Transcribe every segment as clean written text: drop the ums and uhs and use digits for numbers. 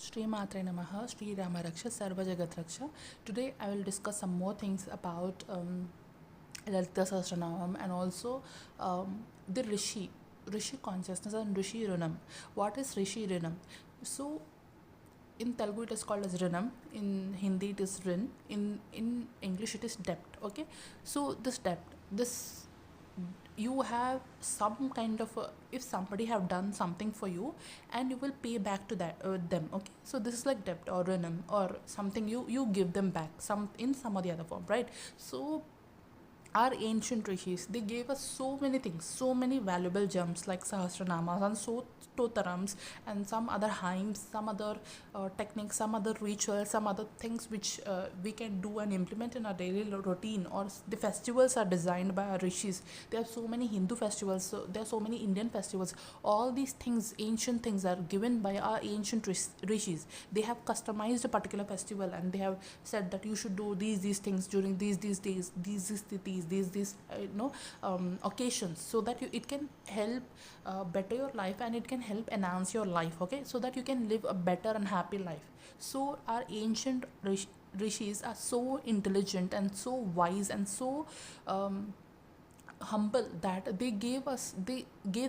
Shri Matre Namaha, Shri Rama Raksha, Sarva Jagat Raksha. Today I will discuss some more things about Lalita Sahasranamam and also the Rishi consciousness and Rishi Rinam. What is Rishi Rinam? So in Telugu it is called as Rinam, in Hindi it is Rin, in English it is debt. Okay, so this debt, this you have some kind of if somebody have done something for you and you will pay back to that them. Okay, so this is like debt or renum or something you give them back some in some or the other form, right? So our ancient rishis, they gave us so many things, so many valuable gems like sahasranamas and so stotarams and some other hymns, some other techniques, some other rituals, some other things which we can do and implement in our daily routine. Or the festivals are designed by our rishis. There are so many Hindu festivals, so there are so many Indian festivals. All these things, ancient things, are given by our ancient rishis. They have customized a particular festival and they have said that you should do these things during these days, these occasions, so that it can help better your life and it can help enhance your life. Okay, so that you can live a better and happy life. So our ancient rishis are so intelligent and so wise and so humble that they gave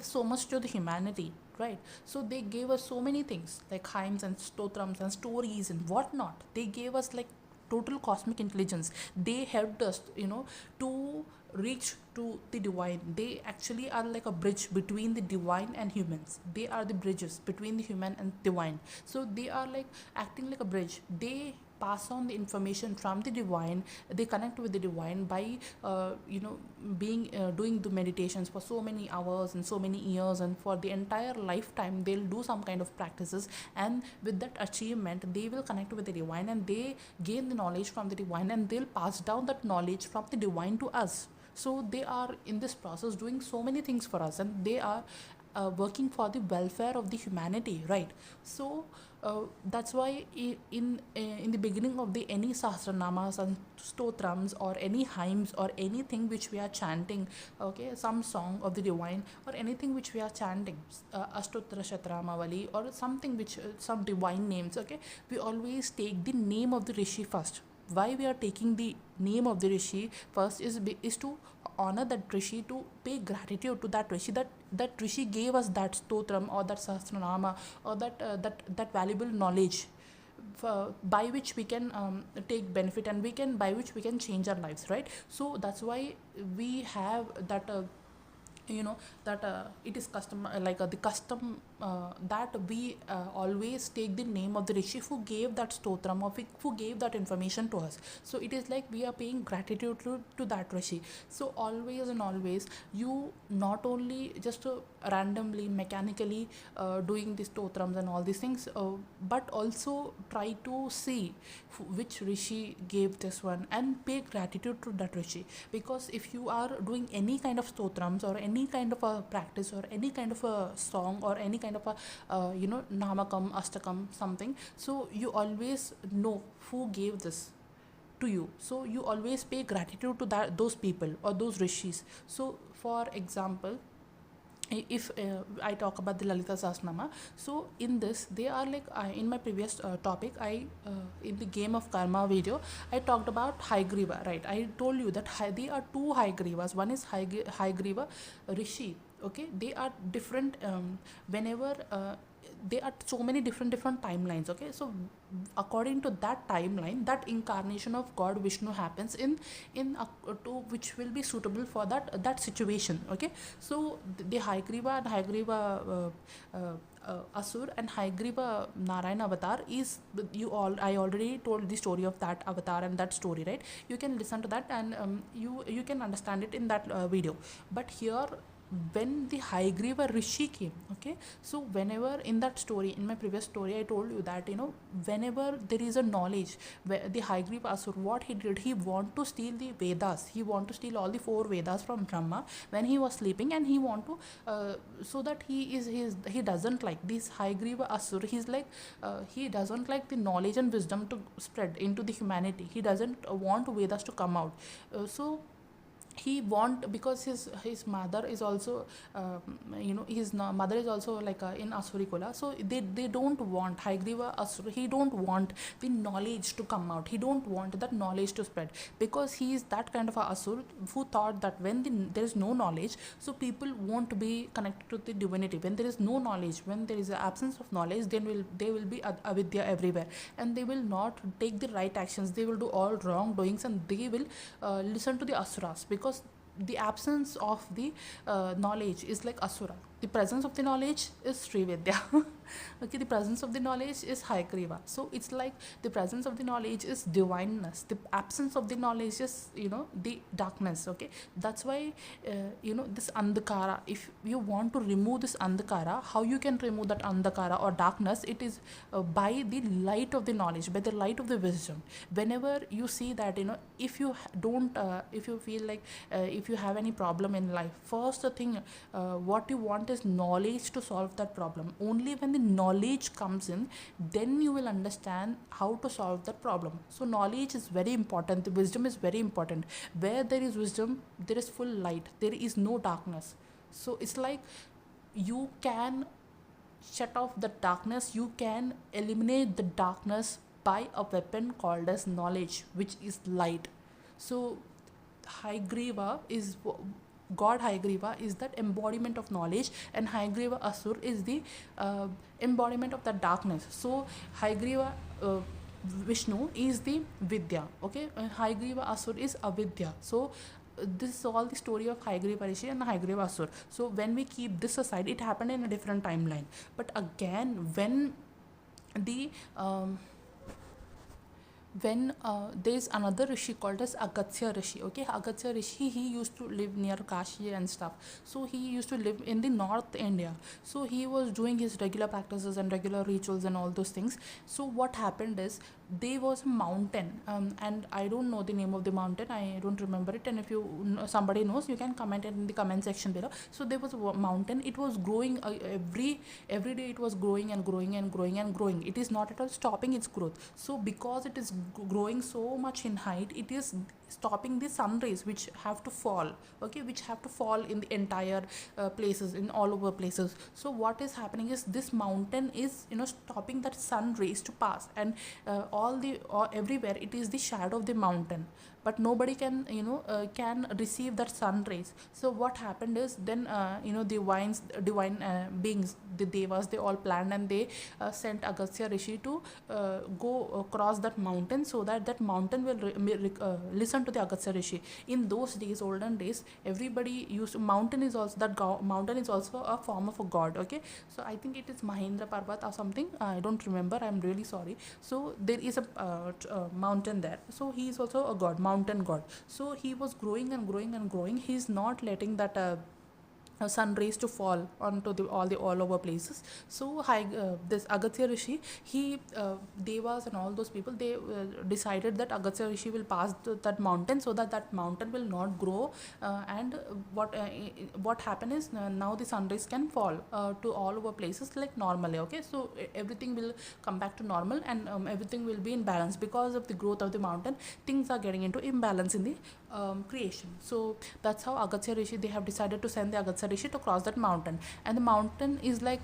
so much to the humanity, right? So they gave us so many things like hymns and stotrams and stories and whatnot. They gave us like total cosmic intelligence. They helped us, to reach to the divine. They actually are like a bridge between the divine and humans. They are the bridges between the human and divine. So they are like acting like a bridge. They pass on the information from the divine. They connect with the divine by being doing the meditations for so many hours and so many years, and for the entire lifetime they'll do some kind of practices, and with that achievement they will connect with the divine and they gain the knowledge from the divine and they'll pass down that knowledge from the divine to us. So they are in this process doing so many things for us, and they are working for the welfare of the humanity, right? So that's why in the beginning of the any sahasranamas and stotrams or any hymns or anything which we are chanting, okay, some song of the divine or anything which we are chanting, ashtottara shatramavali or something which some divine names, okay, we always take the name of the rishi first. Why we are taking the name of the rishi first is to honor that rishi, to pay gratitude to that rishi, that rishi gave us that stotram or that sahasranama or that valuable knowledge by which we can take benefit and by which we can change our lives, right? So that's why we have that that it is custom, the custom that we always take the name of the rishi who gave that stotram or who gave that information to us. So it is like we are paying gratitude to that rishi. So always and always, you not only just randomly mechanically doing the stotrams and all these things, but also try to see which rishi gave this one and pay gratitude to that rishi. Because if you are doing any kind of stotrams or any kind of a practice or any kind of a song or any kind of a namakam, astakam, something, so you always know who gave this to you. So you always pay gratitude to those people or those rishis. So for example, if I talk about the Lalita Sahasranama, so in this they are like in my previous topic, I in the game of karma video I talked about Haigriva, right? I told you that there are two Haigrivas. One is Haigriva Rishi, okay? They are different whenever there are so many different timelines, okay? So according to that timeline, that incarnation of God Vishnu happens in to which will be suitable for that situation, okay? So the Haigriva and Haigriva Asur and Haigriva Narayana avatar is I already told the story of that avatar and that story, right? You can listen to that and you can understand it in that video. But here, when the Haigriva Rishi came, okay, so whenever in that story, in my previous story, I told you that whenever there is a knowledge, where the Haigriva Asur, what he did, he want to steal the Vedas, he want to steal all the 4 Vedas from Brahma when he was sleeping, and he want to so that he doesn't like this Haigriva Asur, he's like he doesn't like the knowledge and wisdom to spread into the humanity. He doesn't want Vedas to come out, so he want, because his mother is also his mother is also like in Asuri Kula, so they don't want Haigriva Asura, he don't want the knowledge to come out, he don't want that knowledge to spread, because he is that kind of a Asur who thought that when there is no knowledge, so people won't be connected to the divinity. When there is no knowledge, when there is an absence of knowledge, then they will be avidya everywhere, and they will not take the right actions, they will do all wrongdoings, and they will listen to the asuras, because the absence of the knowledge is like asura, the presence of the knowledge is Srividya. Okay, the presence of the knowledge is Haikriva. So it's like the presence of the knowledge is divineness, the absence of the knowledge is the darkness. Okay, that's why this andhakara, if you want to remove this andhakara, how you can remove that andhakara or darkness, it is by the light of the knowledge, by the light of the wisdom. Whenever you see that if you don't if you feel like if you have any problem in life, first the thing what you want is knowledge to solve that problem. Only when the knowledge comes in, then you will understand how to solve that problem. So knowledge is very important, the wisdom is very important. Where there is wisdom, there is full light, there is no darkness. So it's like you can shut off the darkness, you can eliminate the darkness by a weapon called as knowledge, which is light. So Haigriva is God. Haigriva is that embodiment of knowledge, and Haigriva Asur is the embodiment of that darkness. So Haigriva Vishnu is the Vidya, okay, and Haigriva Asur is Avidya. So this is all the story of Haigriva Rishi and Haigriva Asur. So when we keep this aside, it happened in a different timeline. But again, when the there is another rishi called as Agastya Rishi. Okay, Agastya Rishi, he used to live near Kashi and stuff. So he used to live in the North India. So he was doing his regular practices and regular rituals and all those things. So what happened is, there was a mountain, and I don't know the name of the mountain, I don't remember it, and if somebody knows, you can comment it in the comment section below. So there was a mountain, it was growing every day, it was growing and growing and growing and growing. It is not at all stopping its growth. So because it is growing so much in height, it is stopping the sun rays which have to fall, okay, which have to fall in the entire places, in all over places. So what is happening is, this mountain is stopping that sun rays to pass, and everywhere it is the shadow of the mountain, but nobody can can receive that sun rays. So what happened is, then divine beings, the devas, they all planned, and they sent Agastya Rishi to go across that mountain, so that mountain will listen to the Agastya Rishi. In those days, olden days, everybody used mountain is also mountain is also a form of a god. Okay, so I think it is Mahendra Parvat or something, I don't remember, I'm really sorry. So there is a mountain there, so he is also a god, mountain god. So he was growing and growing and growing, he is not letting that sun rays to fall onto all over places. So this Agastya Rishi, he devas and all those people, they decided that Agastya Rishi will pass that mountain, so that mountain will not grow, and what happened is, now the sun rays can fall to all over places like normally. Okay, so everything will come back to normal, and everything will be in balance. Because of the growth of the mountain, things are getting into imbalance in the creation. So that's how Agastya Rishi, they have decided to send the Agastya Rishi to cross that mountain. And the mountain is like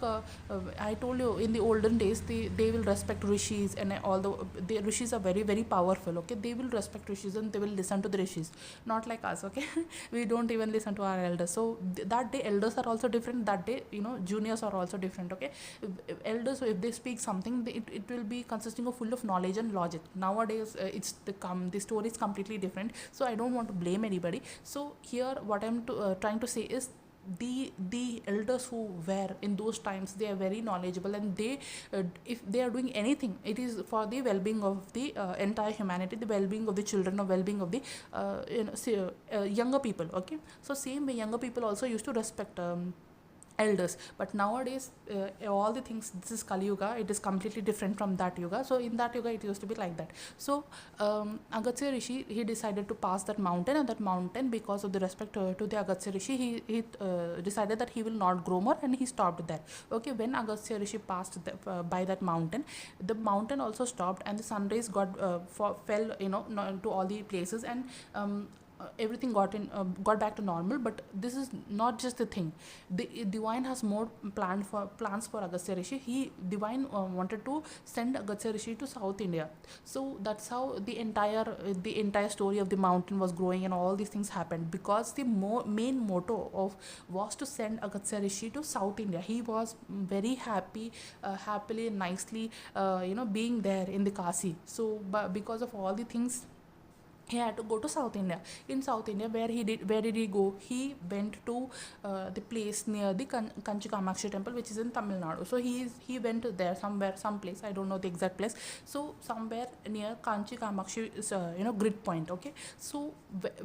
I told you, in the olden days, they will respect rishis, and although the rishis are very, very powerful, okay, they will respect rishis and they will listen to the rishis, not like us. Okay, we don't even listen to our elders. So that day elders are also different, that day juniors are also different. Okay, elders, if they speak something, it will be consisting of full of knowledge and logic. Nowadays the story is completely different, so I don't want to blame anybody. So here what I'm trying to say is, the elders who were in those times, they are very knowledgeable, and they if they are doing anything, it is for the well-being of the entire humanity, the well-being of the children, or well-being of the younger people. Okay, so same way younger people also used to respect elders. But nowadays all the things, this is Kali Yuga, it is completely different from that Yuga. So in that Yuga it used to be like that. So Agastya Rishi, he decided to pass that mountain, and that mountain, because of the respect to the Agastya Rishi, he decided that he will not grow more, and he stopped there. Okay, when Agastya Rishi passed by that mountain, the mountain also stopped, and the sun rays fell to all the places, and everything got back to normal. But this is not just the thing. The divine has more plans for Agastya Rishi. Divine wanted to send Agastya Rishi to South India. So that's how the entire story of the mountain was growing, and all these things happened because the main motto of was to send Agastya Rishi to South India. He was very happily, nicely, being there in the Kasi. So, but because of all the things, he had to go to South India. In South India, where did he go? He went to the place near the Kanchi Kamakshi temple, which is in Tamil Nadu. So he went to there some place. I don't know the exact place. So somewhere near Kanchi Kamakshi is grid point. Okay. So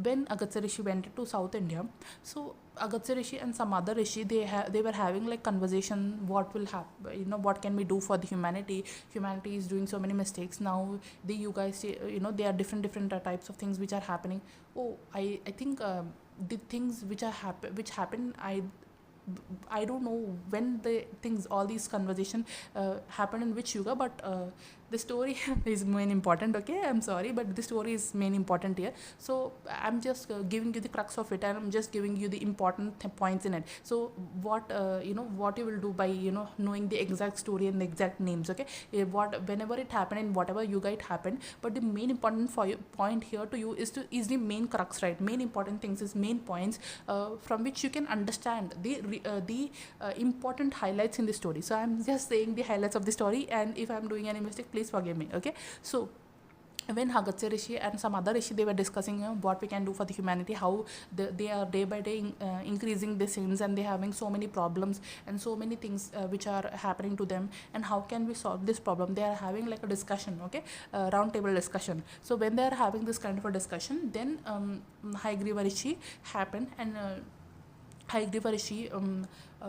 when Agastya Rishi went to South India, so Agastya Rishi and some other Rishi, they were having like conversation. What will happen? What can we do for the humanity? Humanity is doing so many mistakes now. You guys, there are different types of things which are happening. Oh, I think the things which happen. I don't know when the things, all these conversation happen in which yuga, but the story is main important. Okay, I'm sorry, but the story is main important here. So I'm just giving you the crux of it, and I'm just giving you the important points in it. So what what you will do by knowing the exact story and the exact names. Okay, whenever it happened in whatever yuga it happened, but the main important point here to you is the main crux, right? Main important things is main points from which you can understand the important highlights in the story. So I'm just saying the highlights of the story, and if I'm doing any mistake, please forgive me. Okay, so when Agastya Rishi and some other Rishi, they were discussing what we can do for the humanity, how they are day by day increasing the sins, and they're having so many problems and so many things which are happening to them, and how can we solve this problem. They are having like a discussion, okay, round table discussion. So when they are having this kind of a discussion, then Haigriva Rishi happened, and Haigriva Rishi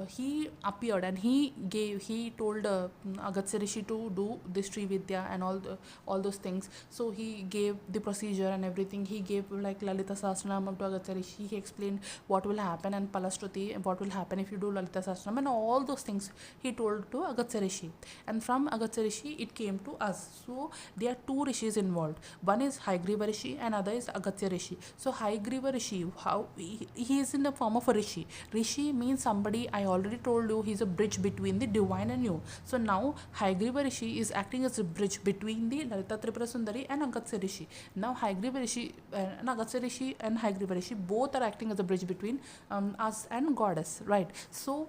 he appeared, and he told Agastya Rishi to do this Sri Vidya and all those things. So he gave the procedure and everything. He gave like Lalita Sahasranamam to Agastya Rishi. He explained what will happen, and Palastruti, and what will happen if you do Lalita Sahasranam, and all those things he told to Agastya Rishi. And from Agastya Rishi it came to us. So there are two Rishis involved. One is Haigriva Rishi and other is Agastya Rishi. So Haigriva Rishi, how he is in the form of a Rishi. Rishi means somebody, I already told you, he's a bridge between the divine and you. So now Haigriva Rishi is acting as a bridge between the Lalita Tripura Sundari and Agastya Rishi. Now Haigriva Rishi and Agastya Rishi and Haigriva Rishi both are acting as a bridge between us and goddess, right? So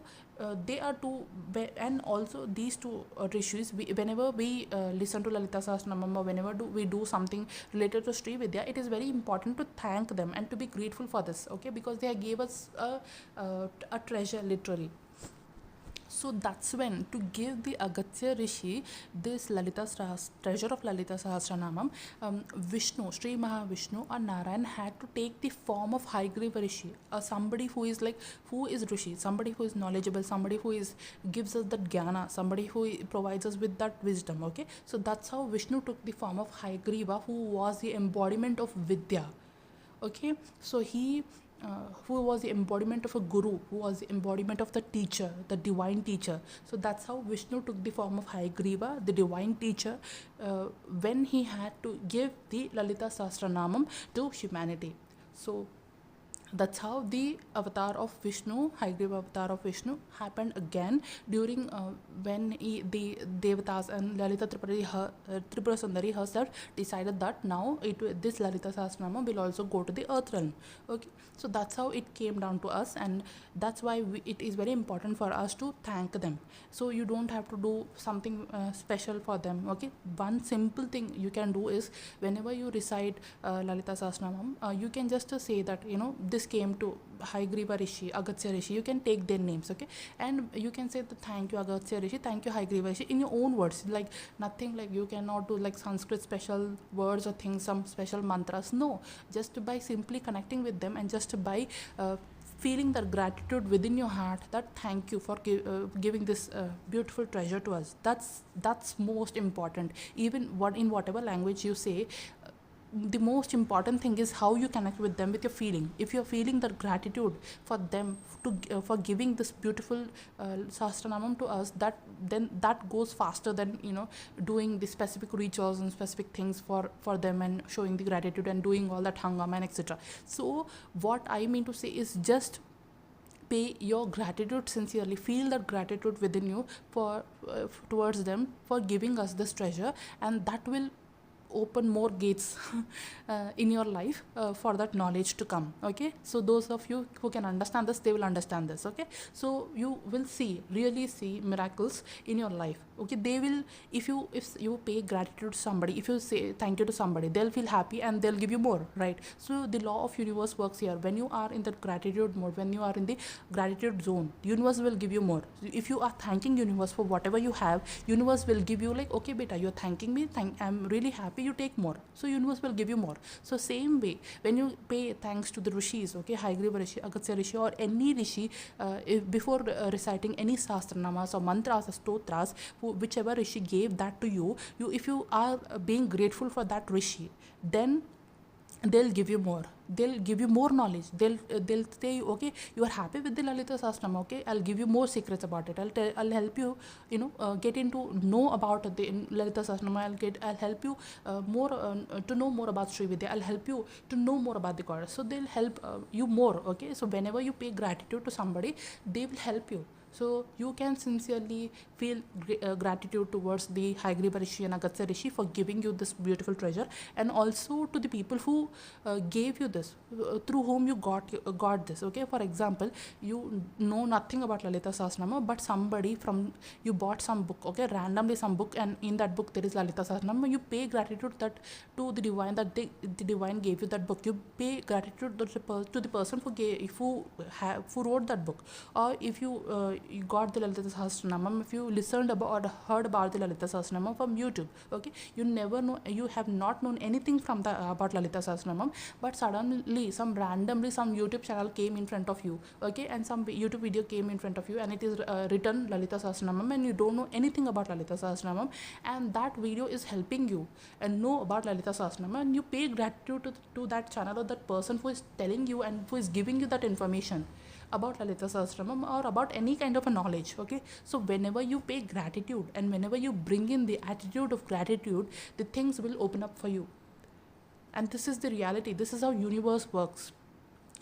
they are two, and also these two rishis, whenever we listen to Lalita Sahasranamam, or whenever we do something related to Sri Vidya, it is very important to thank them and to be grateful for this, okay, because they gave us a treasure, literally. So that's when, to give the Agastya Rishi this treasure of Lalita Sahasranamam, Vishnu, Sri Mahavishnu or Narayan had to take the form of Haigriva Rishi, somebody who is Rishi, somebody who is knowledgeable, somebody who gives us that jnana, somebody who provides us with that wisdom. Okay, so that's how Vishnu took the form of Haigriva, who was the embodiment of Vidya. Okay, so who was the embodiment of a guru, who was the embodiment of the teacher, the divine teacher. So that's how Vishnu took the form of Haigriva, the divine teacher, when he had to give the Lalita Sahasranamam to humanity. So that's how the avatar of Vishnu, Haigriva avatar of Vishnu, happened again during when the Devatas and Lalita Tripura Sundari herself decided that now this Lalita Sahasranamam will also go to the earth realm. Okay, so that's how it came down to us, and that's why it is very important for us to thank them. So you don't have to do something special for them. Okay, one simple thing you can do is, whenever you recite Lalita Sahasranamam, you can just say that this came to Haigriva Rishi, Agastya Rishi. You can take their names, okay, and you can say the thank you Agastya Rishi, thank you Haigriva Rishi, in your own words, like nothing like you cannot do like Sanskrit special words or things, some special mantras. No, just by simply connecting with them and just by feeling that gratitude within your heart, that thank you for giving this beautiful treasure to us. That's most important. Even in whatever language you say, the most important thing is how you connect with them with your feeling. If you're feeling that gratitude for them to for giving this beautiful sahasranamam to us, that then that goes faster than doing the specific rituals and specific things for them and showing the gratitude and doing all that hangama and etc. So what I mean to say is just pay your gratitude sincerely, feel that gratitude within you for towards them for giving us this treasure, and that will open more gates in your life for that knowledge to come. Okay, so those of you who can understand this, they will understand this. Okay, so you will really see miracles in your life. Okay, they will, if you pay gratitude to somebody, if you say thank you to somebody, they'll feel happy and they'll give you more, right? So the law of universe works here. When you are in the gratitude mode, when you are in the gratitude zone, universe will give you more. If you are thanking universe for whatever you have, universe will give you like, okay beta, you're thanking me, I'm really happy, you take more, so universe will give you more. So same way, when you pay thanks to the rishis, okay, Haigreva Rishi, Agastya Rishi, or any rishi, before reciting any sastranamas or mantras or stotras, whichever rishi gave that to you, if you are being grateful for that rishi, then they'll give you more, they'll give you more knowledge, they'll say, okay, you are happy with the Lalita Sahasranam, okay, I'll give you more secrets about it, I'll help you, get into know about the Lalita Sahasranam, I'll help you more to know more about Sri Vidya, I'll help you to know more about the goddess. So they'll help you more. Okay, so whenever you pay gratitude to somebody, they will help you. So you can sincerely feel gratitude towards the Haigreva Rishi and Agastya Rishi for giving you this beautiful treasure, and also to the people who gave you this, through whom you got this. Okay, for example, you know nothing about Lalita Sahasranama, but somebody from you bought some book, okay, randomly some book, and in that book there is Lalita Sahasranama. You pay gratitude that to the divine, that the divine gave you that book. You pay gratitude to the person who wrote that book, or if you got the Lalita Sahasranamam, if you listened about or heard about the Lalita Sahasranamam from YouTube, okay, you never know, you have not known anything from about Lalita Sahasranamam, but suddenly some YouTube channel came in front of you, okay, and some YouTube video came in front of you, and it is written Lalita Sahasranamam, and you don't know anything about Lalita Sahasranamam, and that video is helping you and know about Lalita Sahasranamam, and you pay gratitude to that channel or that person who is telling you and who is giving you that information about Lalita Sahasranamam or about any kind of a knowledge. Okay, so whenever you pay gratitude and whenever you bring in the attitude of gratitude, the things will open up for you, and this is the reality. This is how universe works.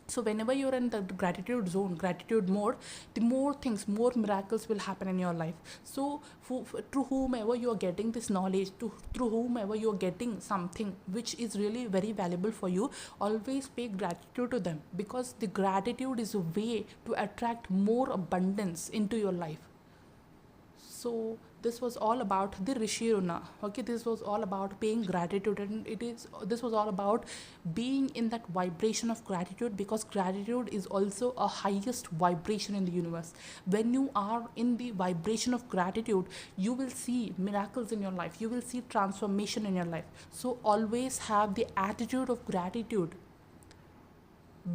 So whenever you're in the gratitude zone, gratitude mode, the more things, more miracles will happen in your life. So through whomever you are getting this knowledge, through whomever you are getting something which is really very valuable for you, always pay gratitude to them, because the gratitude is a way to attract more abundance into your life. So this was all about the Rishi Runa. Okay, this was all about paying gratitude, and this was all about being in that vibration of gratitude, because gratitude is also a highest vibration in the universe. When you are in the vibration of gratitude, you will see miracles in your life, you will see transformation in your life. So always have the attitude of gratitude.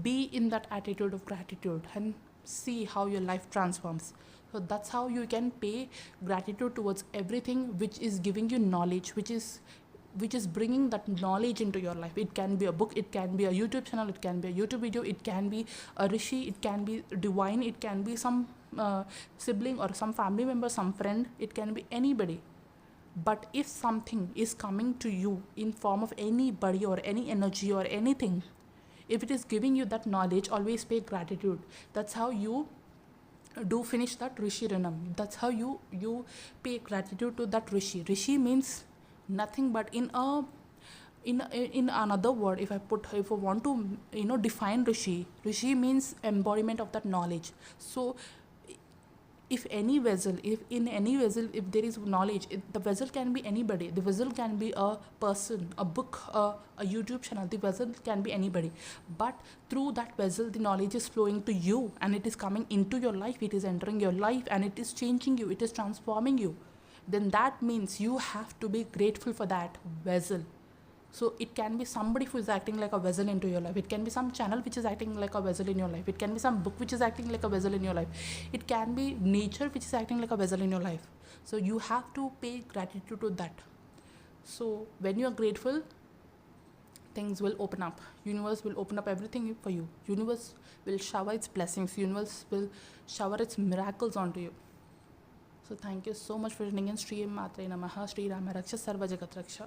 Be in that attitude of gratitude and see how your life transforms. So that's how you can pay gratitude towards everything which is giving you knowledge, which is bringing that knowledge into your life. It can be a book, it can be a YouTube channel, it can be a YouTube video, it can be a rishi, it can be divine, it can be some sibling or some family member, some friend, it can be anybody. But if something is coming to you in form of anybody or any energy or anything, if it is giving you that knowledge, always pay gratitude. That's how you do finish that Rishi Rinam. That's how you pay gratitude to that Rishi. Rishi means nothing but in another word, if I want to define Rishi means embodiment of that knowledge. So if in any vessel, if there is knowledge, the vessel can be anybody. The vessel can be a person, a book, a YouTube channel. The vessel can be anybody. But through that vessel, the knowledge is flowing to you, and it is coming into your life. It is entering your life, and it is changing you. It is transforming you. Then that means you have to be grateful for that vessel. So it can be somebody who is acting like a vessel into your life. It can be some channel which is acting like a vessel in your life. It can be some book which is acting like a vessel in your life. It can be nature which is acting like a vessel in your life. So you have to pay gratitude to that. So when you are grateful, things will open up. Universe will open up everything for you. Universe will shower its blessings. Universe will shower its miracles onto you. So thank you so much for tuning in. Shri Matre Namaha, Shri Rama Raksha, Sarva Jagat Raksha.